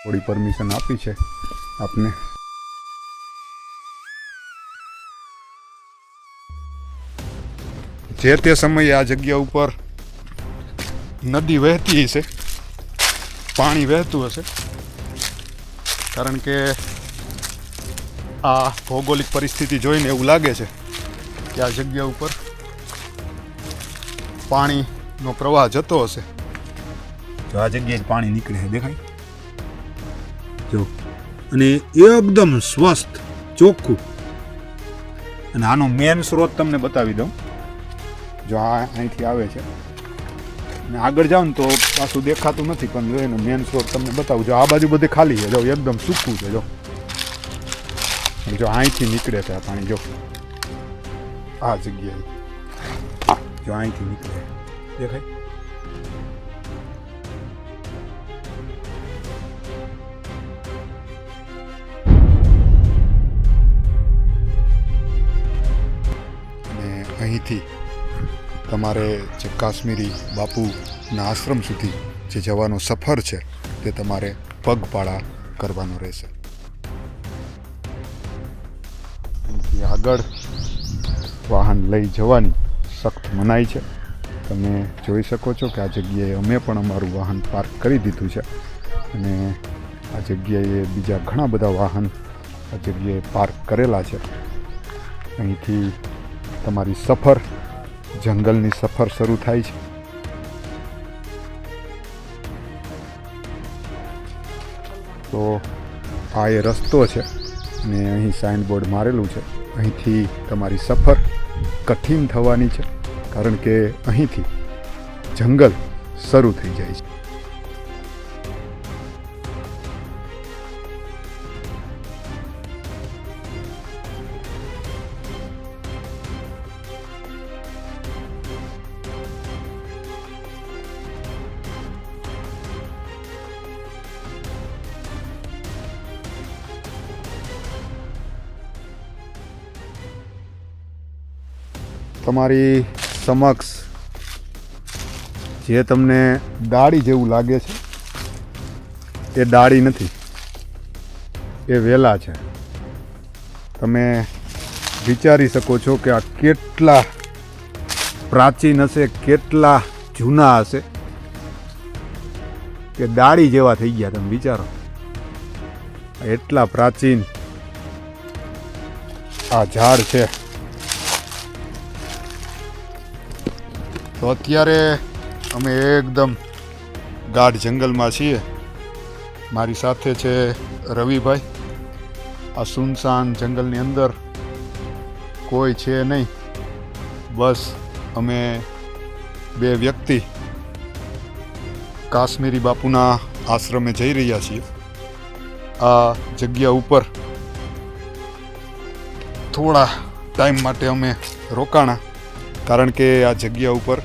થોડી પરમિશન આપી છે આપને. જે તે સમયે આ જગ્યા ઉપર નદી વહેતી હશે, પાણી વહેતું હશે, કારણ કે આ ભૌગોલિક પરિસ્થિતિ જોઈને એવું લાગે છે કે આ જગ્યા ઉપર પાણીનો પ્રવાહ જતો હશે. જો આ જગ્યાએ પાણી નીકળે છે, દેખાય જો, અને એકદમ સ્વસ્થ ચોખ્ખું. અને આનો મેન સ્ત્રોત તમને બતાવી દઉં. જો આ અહીંથી આવે છે અને આગળ જાઓ ને તો પાછું દેખાતું નથી, પણ જો એનો મેન સ્ત્રોત તમને બતાવું. જો આ બાજુ બધે ખાલી છે, જો એકદમ સૂકું છે. જો અહીંથી નીકળે છે આ પાણી. જો આ જગ્યાએ જો અહીંથી નીકળે, દેખાય. અને અહીંથી તમારે જે કાશ્મીરી બાપુના આશ્રમ સુધી જે જવાનો સફર છે તે તમારે પગપાળા કરવાનો રહેશે. અહીંથી આગળ વાહન લઈ જવાની સખ્ત મનાઈ છે. તમે જોઈ શકો છો કે આ જગ્યાએ અમે પણ અમારું વાહન પાર્ક કરી દીધું છે અને આ જગ્યાએ બીજા ઘણા બધા વાહન આ જગ્યાએ પાર્ક કરેલા છે. અહીંથી તમારી સફર, જંગલની સફર શરૂ થાય છે. તો આ એ રસ્તો છે અને અહીં સાઇનબોર્ડ મારેલું છે. અહીંથી તમારી સફર કઠિન થવાની છે, કારણ કે અહીંથી જંગલ શરૂ થઈ જાય છે. તમારી સમક્ષ જે તમને ડાળી જેવું લાગે છે એ ડાળી નથી, એ વેલા છે. તમે વિચારી શકો છો કે આ કેટલા પ્રાચીન હશે, કેટલા જૂના હશે કે ડાળી જેવા થઈ ગયા. તમે વિચારો, એટલા પ્રાચીન આ ઝાડ છે. તો અત્યારે અમે એકદમ ગાઢ જંગલમાં છીએ. મારી સાથે છે રવિભાઈ. આ સુનસાન જંગલની અંદર કોઈ છે નહીં, બસ અમે બે વ્યક્તિ કાશ્મીરી બાપુના આશ્રમે જઈ રહ્યા છીએ. આ જગ્યા ઉપર થોડા ટાઈમ માટે અમે રોકાણા, કારણ કે આ જગ્યા ઉપર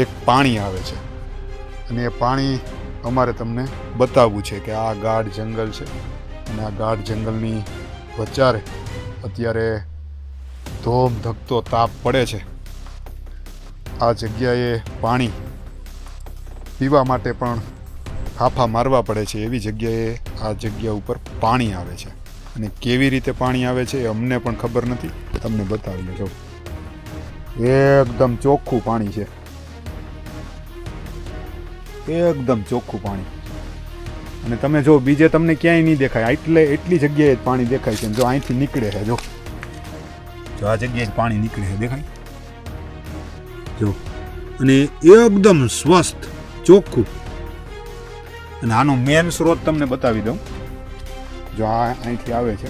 એક પાણી આવે છે અને એ પાણી અમારે તમને બતાવવું છે કે આ ગાઢ જંગલ છે અને આ ગાઢ જંગલની વચારે અત્યારે ધોમ ધકતો તાપ પડે છે. આ જગ્યાએ પાણી પીવા માટે પણ ફાફા મારવા પડે છે. એવી જગ્યાએ આ જગ્યા ઉપર પાણી આવે છે અને કેવી રીતે પાણી આવે છે એ અમને પણ ખબર નથી. તમને બતાવીએ. જો એકદમ ચોખ્ખું પાણી છે, એકદમ ચોખ્ખું પાણી. અને તમે જો બીજે તમને ક્યાંય નહીં દેખાય, એટલી જગ્યાએ જ પાણી દેખાય છે. જો અહીંથી નીકળે છે, જો આ જગ્યાએ જ પાણી નીકળે છે, દેખાય જો, અને એકદમ સ્વસ્થ ચોખ્ખું. અને આનો મેન સ્ત્રોત તમને બતાવી દઉં. જો આ અહીંથી આવે છે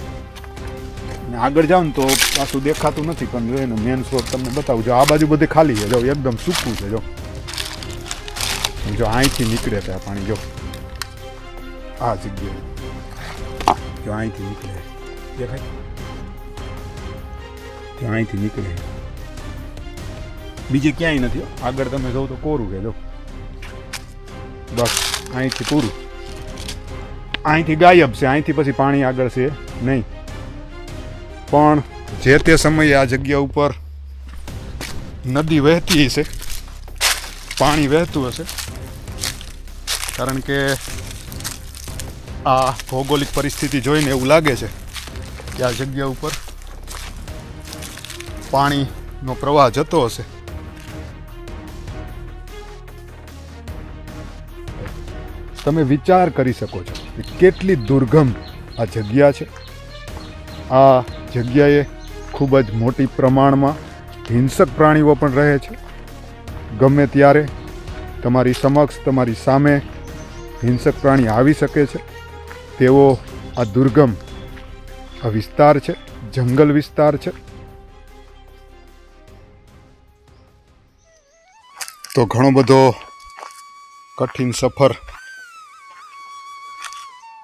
અને આગળ જાઓ ને તો પાછું દેખાતું નથી, પણ જો એનો મેન સ્ત્રોત તમને બતાવું. જો આ બાજુ બધે ખાલી છે, જો એકદમ સૂકું છે. જો અહીંથી નીકળે છે આ પાણી. જો આ જગ્યાએ જો અહીંથી નીકળે, દેખાય, જો અહીંથી નીકળે, બીજે ક્યાંય નથી. આગળ તમે જોવો તો કોરું છે. જો બસ અહીંથી પૂરું, અહીંથી ગાયબ છે. અહીંથી પછી પાણી આગળ છે નહીં. પણ જે તે સમયે આ જગ્યા ઉપર નદી વહેતી હશે, પાણી વહેતું હશે, કારણ કે આ ભૌગોલિક પરિસ્થિતિ જોઈને એવું લાગે છે કે આ જગ્યા ઉપર પાણીનો પ્રવાહ જતો હશે. તમે વિચાર કરી શકો છો કે કેટલી દુર્ગમ આ જગ્યા છે. આ જગ્યાએ ખૂબ જ મોટી પ્રમાણમાં હિંસક પ્રાણીઓ પણ રહે છે. ગમે ત્યારે તમારી સમક્ષ, તમારી સામે હિંસક પ્રાણી આવી શકે છે તેવો આ દુર્ગમ આ વિસ્તાર છે, જંગલ વિસ્તાર છે. તો ઘણો બધો કઠિન સફર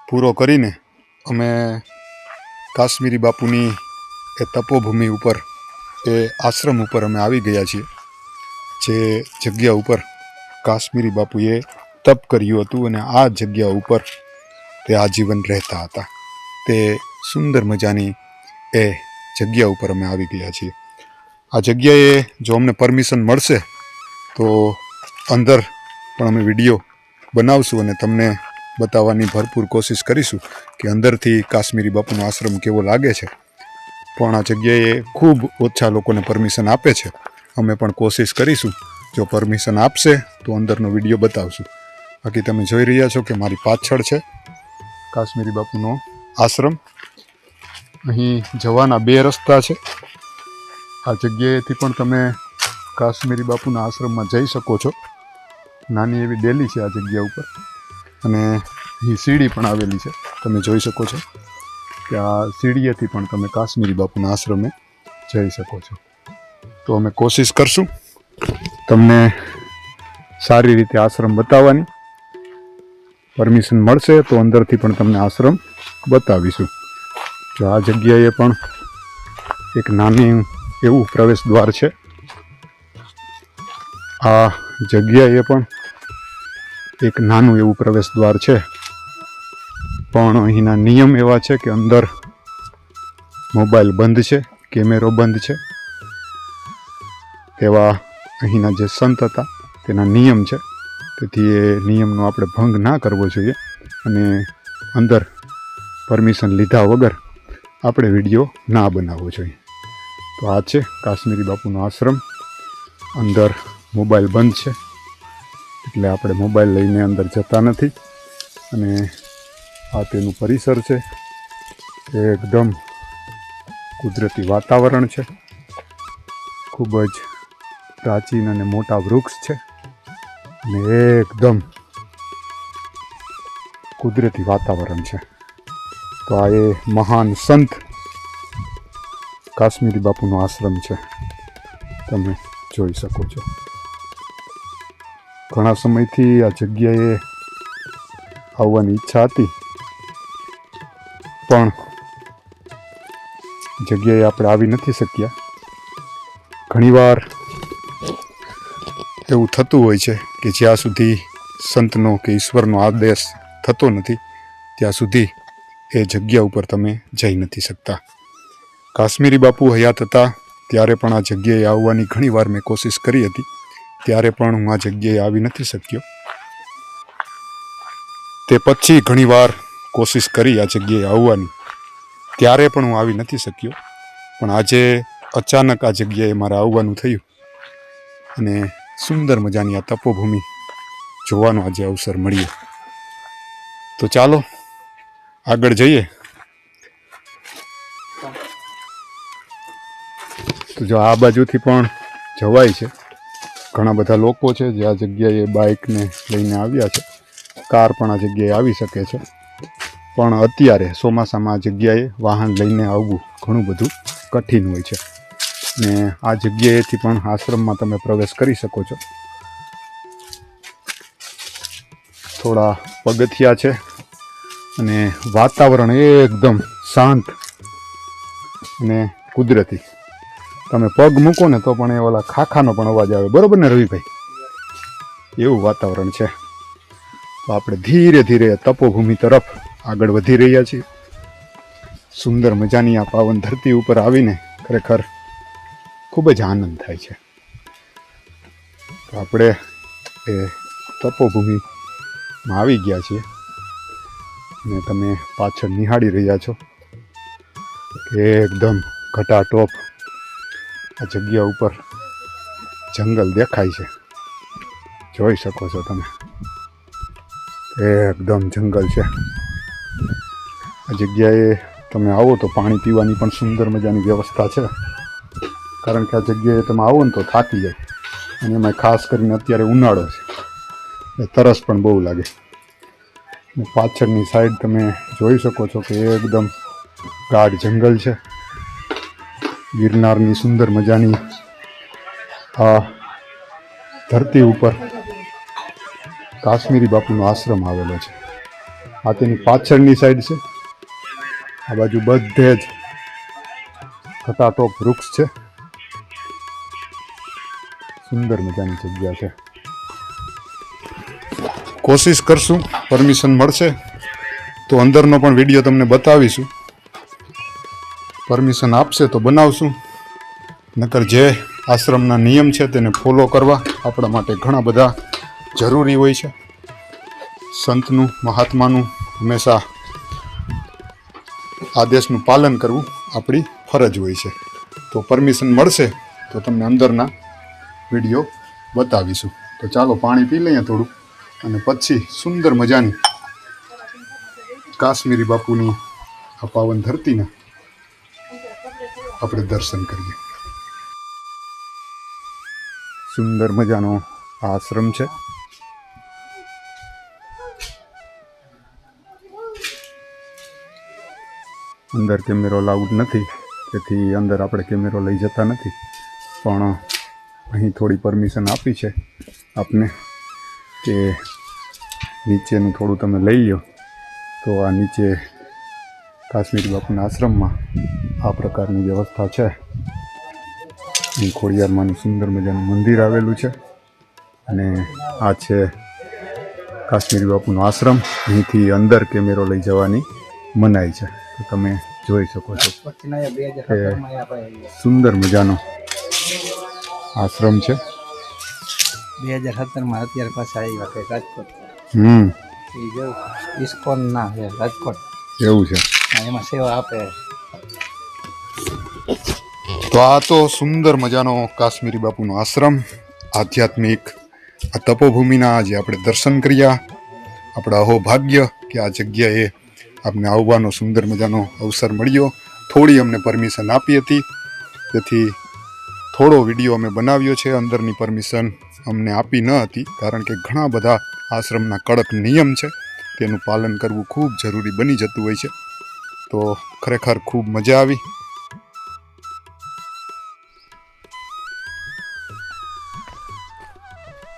પૂરો કરીને અમે કાશ્મીરી બાપુની એ તપોભૂમિ ઉપર, એ આશ્રમ ઉપર અમે આવી ગયા છીએ. જે જગ્યા ઉપર કાશ્મીરી બાપુએ તપ કર્યું હતું અને આ જગ્યા ઉપર તે આજીવન રહેતા હતા. તે સુંદર મજાની એ જગ્યા ઉપર અમે આવી ગયા છીએ. આ જગ્યાએ જો અમને પરમિશન મળશે તો અંદર પણ અમે વિડીયો બનાવશું અને તમને બતાવવાની ભરપૂર કોશિશ કરીશું કે અંદરથી કાશ્મીરી બાપુનો આશ્રમ કેવો લાગે છે. પણ આ જગ્યાએ ખૂબ ઓછા લોકોને પરમિશન આપે છે. અમે પણ કોશિશ કરીશું, જો પરમિશન આપશે તો અંદરનો વિડીયો બતાવશું. બાકી તમે જોઈ રહ્યા છો કે મારી પાછળ છે કાશ્મીરી બાપુનો આશ્રમ. અહીં જવાના 2 રસ્તા છે. આ જગ્યાએથી પણ તમે કાશ્મીરી બાપુના આશ્રમમાં જઈ શકો છો. નાની એવી ડેલી છે આ જગ્યા ઉપર અને અહીં સીડી પણ આવેલી છે. તમે જોઈ શકો છો કે આ સીડીએથી પણ તમે કાશ્મીરી બાપુના આશ્રમે જઈ શકો છો. તો અમે કોશિશ કરશું તમને સારી રીતે આશ્રમ બતાવવાની. પરમિશન મળશે તો અંદરથી પણ તમને આશ્રમ બતાવીશું. જો આ જગ્યાએ પણ એક નાની એવું પ્રવેશ દ્વાર છે. આ જગ્યાએ પણ એક નાનું એવું પ્રવેશ દ્વાર છે, પણ અહીંના નિયમ એવા છે કે અંદર મોબાઈલ બંધ છે, કેમેરો બંધ છે. તેવા અહીંના જે સંત હતા તેના નિયમ છે. તેથી એ નિયમનો આપણે ભંગ ના કરવો જોઈએ અને અંદર પરમિશન લીધા વગર આપણે વિડીયો ના બનાવવો જોઈએ. તો આ છે કાશ્મીરી બાપુનો આશ્રમ. અંદર મોબાઈલ બંધ છે એટલે આપણે મોબાઈલ લઈને અંદર જતા નથી. અને આ તેનું પરિસર છે. એકદમ કુદરતી વાતાવરણ છે. ખૂબ જ પ્રાચીન અને મોટા વૃક્ષ છે અને એકદમ કુદરતી વાતાવરણ છે. તો આ એ મહાન સંત કાશ્મીરી બાપુનો આશ્રમ છે, તમે જોઈ શકો છો. ઘણા સમયથી આ જગ્યાએ આવવાની ઈચ્છા હતી, પણ જગ્યાએ આપણે આવી નથી શક્યા. ઘણીવાર એવું થતું હોય છે કે જ્યાં સુધી સંતનો કે ઈશ્વરનો આદેશ થતો નથી ત્યાં સુધી એ જગ્યા ઉપર તમે જઈ નથી શકતા. કાશ્મીરી બાપુ હયાત હતા ત્યારે પણ આ જગ્યાએ આવવાની ઘણીવાર મેં કોશિશ કરી હતી, ત્યારે પણ હું આ જગ્યાએ આવી નથી શક્યો. તે પછી ઘણીવાર કોશિશ કરી આ જગ્યાએ આવવાની, ત્યારે પણ હું આવી નથી શક્યો. પણ આજે અચાનક આ જગ્યાએ મારે આવવાનું થયું અને સુંદર મજાની આ તપોભૂમિ જોવાનો આજે અવસર મળ્યો. તો ચાલો આગળ જઈએ. તો જો આ બાજુથી પણ જવાય છે. ઘણા બધા લોકો છે જે આ જગ્યાએ બાઇકને લઈને આવ્યા છે. કાર પણ આ જગ્યાએ આવી શકે છે, પણ અત્યારે ચોમાસામાં આ જગ્યાએ વાહન લઈને આવવું ઘણું બધું કઠિન હોય છે. ને આ જગ્યાએથી પણ આશ્રમમાં તમે પ્રવેશ કરી શકો છો. થોડા પગથિયા છે અને વાતાવરણ એકદમ શાંત અને કુદરતી. તમે પગ મૂકો ને તો પણ એ ઓલા ખાખાનો પણ અવાજ આવે, બરોબર ને રવિભાઈ? એવું વાતાવરણ છે. તો આપણે ધીરે ધીરે તપોભૂમિ તરફ આગળ વધી રહ્યા છીએ. સુંદર મજાની આ પાવન ધરતી ઉપર આવીને ખરેખર ખૂબ જ આનંદ થાય છે. તો આપણે એ તપોભૂમિમાં આવી ગયા છીએ. ને તમે પાછળ નિહાળી રહ્યા છો કે એકદમ ઘટાટોપ આ જગ્યા ઉપર જંગલ દેખાય છે. જોઈ શકો છો તમે, એકદમ જંગલ છે. આ જગ્યાએ તમે આવો તો પાણી પીવાની પણ સુંદર મજાની વ્યવસ્થા છે. કારણ કે આ જગ્યાએ તમે આવો ને તો થાકી જાય, અને એમાં ખાસ કરીને અત્યારે ઉનાળો છે, તરસ પણ બહુ લાગે. પાછળની સાઈડ તમે જોઈ શકો છો કે એકદમ ગાઢ જંગલ છે. ગિરનારની સુંદર મજાની આ ધરતી ઉપર કાશ્મીરી બાપુનો આશ્રમ આવેલો છે. આ તેની પાછળની સાઈડ છે. આ બાજુ બધે જ ઘટાટોપ વૃક્ષ છે. સુંદર મજાની જગ્યા છે. કોશિશ કરશું, પરમિશન મળશે તો અંદરનો પણ વિડીયો તમને બતાવીશું. પરમિશન આપશે તો બનાવશું, નકર જે આશ્રમના નિયમ છે તેને ફોલો કરવા આપણા માટે ઘણા બધા જરૂરી હોય છે. સંતનું, મહાત્માનું હંમેશા આદેશનું પાલન કરવું આપણી ફરજ હોય છે. તો પરમિશન મળશે તો તમને અંદરના વિડીયો બતાવીશું. તો ચાલો પાણી પી લઈએ થોડું, અને પછી સુંદર મજાની કાશ્મીરી બાપુની આ પાવન ધરતીના આપણે દર્શન કરીએ. સુંદર મજાનો આશ્રમ છે. અંદર કેમેરો લાઉડ નથી, તેથી અંદર આપણે કેમેરો લઈ જતા નથી, પણ અહીં થોડી પરમિશન આપી છે આપને કે નીચેનું થોડું તમે લઈ લો. તો આ નીચે કાશ્મીરી બાપુના આશ્રમમાં આ પ્રકારની વ્યવસ્થા છે. અહીં ખોડિયારમાંનું સુંદર મજાનું મંદિર આવેલું છે, અને આ છે કાશ્મીરી બાપુનો આશ્રમ. અહીંથી અંદર કેમેરો લઈ જવાની મનાઈ છે. તો તમે જોઈ શકો છો કે સુંદર મજાનો આશ્રમ છે. 2017 અત્યારે પાછા આવ્યા કે રાજકોટ. ઇસ્કોન ના છે રાજકોટ, એવું છે. એમાં સેવા આપે. તો આ તો સુંદર મજાનો કાશ્મીરી બાપુનો આશ્રમ, આધ્યાત્મિક આ તપોભૂમિના આજે આપણે દર્શન કર્યા. આપણા અહોભાગ્ય કે આ જગ્યાએ આપણે આવવાનો સુંદર મજાનો અવસર મળ્યો. થોડી અમને પરમિશન આપી હતી, તેથી થોડો વિડીયો અમે બનાવ્યો છે. અંદરની પરમિશન અમને આપી ન હતી, કારણ કે ઘણા બધા આશ્રમના કડક નિયમ છે, તેનું પાલન કરવું ખૂબ જરૂરી બની જતું હોય છે. તો ખરેખર ખૂબ મજા આવી.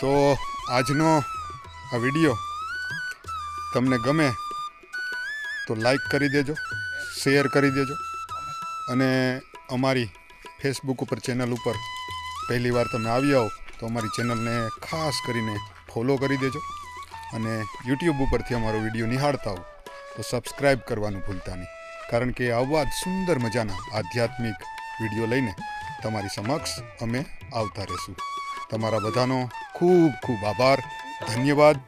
તો આજનો આ વિડીયો તમને ગમે તો લાઈક કરી દેજો, શેર કરી દેજો, અને અમારી ફેસબુક ઉપર ચેનલ ઉપર પહેલી વાર તમે આવ્યા હો તો અમારી ચેનલને ખાસ કરીને ફોલો કરી દેજો, અને યુટ્યુબ ઉપરથી અમારો વિડીયો નિહાળતા હો તો સબસ્ક્રાઈબ કરવાનું ભૂલતા નહીં, કારણ કે આવા જ સુંદર મજાના આધ્યાત્મિક વિડીયો લઈને તમારી સમક્ષ અમે આવતા રહીશું. તમારા બધાનો ખૂબ ખૂબ આભાર, ધન્યવાદ.